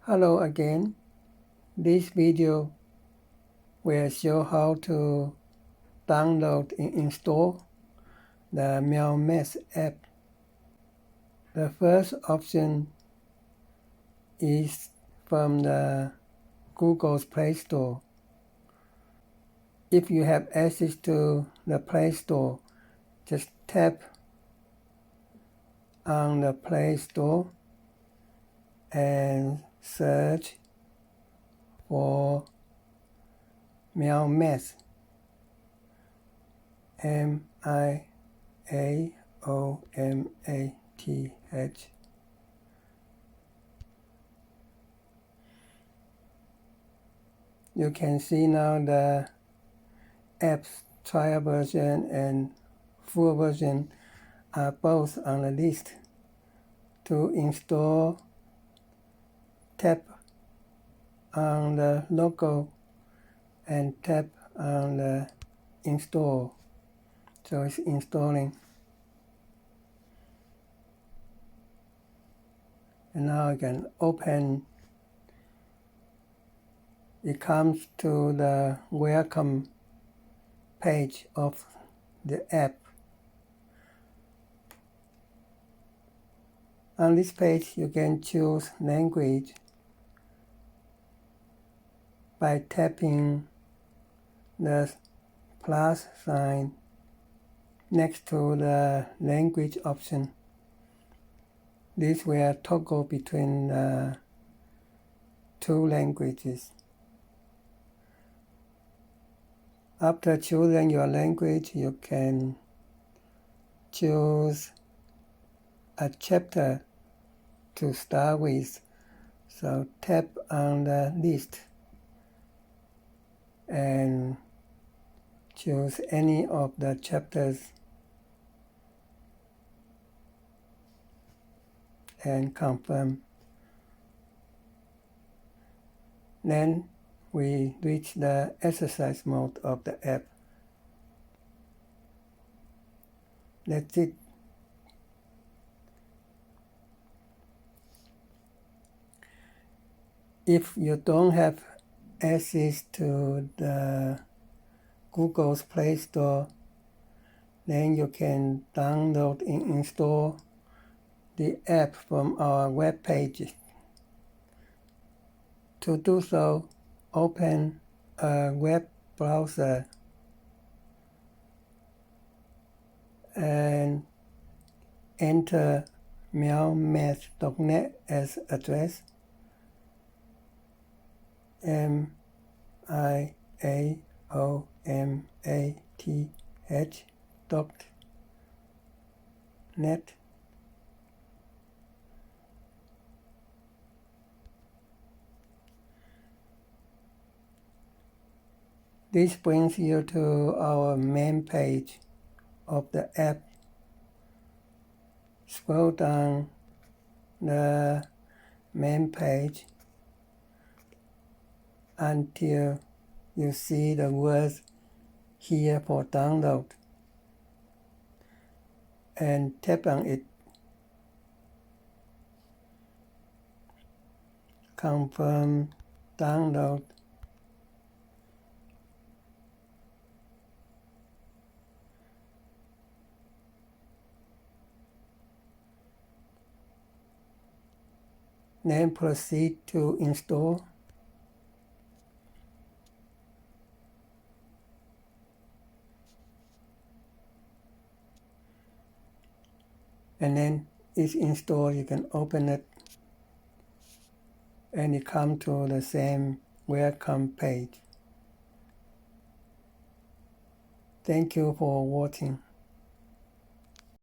Hello again. This video will show how to download and install the MiaoMath app. The first option is from the Google's Play Store. If you have access to the Play Store, just tap on the Play Store and search for MiaoMath, MiaoMath. You can see now the app's trial version and full version are both on the list. To install, tap on the logo and tap on the install. So it's installing. And now I can open. It comes to the welcome page of the app. On this page, you can choose language by tapping the plus sign next to the language option. This will toggle between two languages. After choosing your language, you can choose a chapter to start with. So tap on the list and choose any of the chapters and confirm. Then we reach the exercise mode of the app. That's it. If you don't have access to the Google's Play Store, then you can download and install the app from our web page. To do so, open a web browser and enter MiaoMath.net as address. MiaoMath.net. This brings you to our main page of the app. Scroll down the main page until you see the words here for download and tap on it. Confirm download. Then proceed to install. And then it's installed. You can open it and it comes to the same welcome page. Thank you for watching.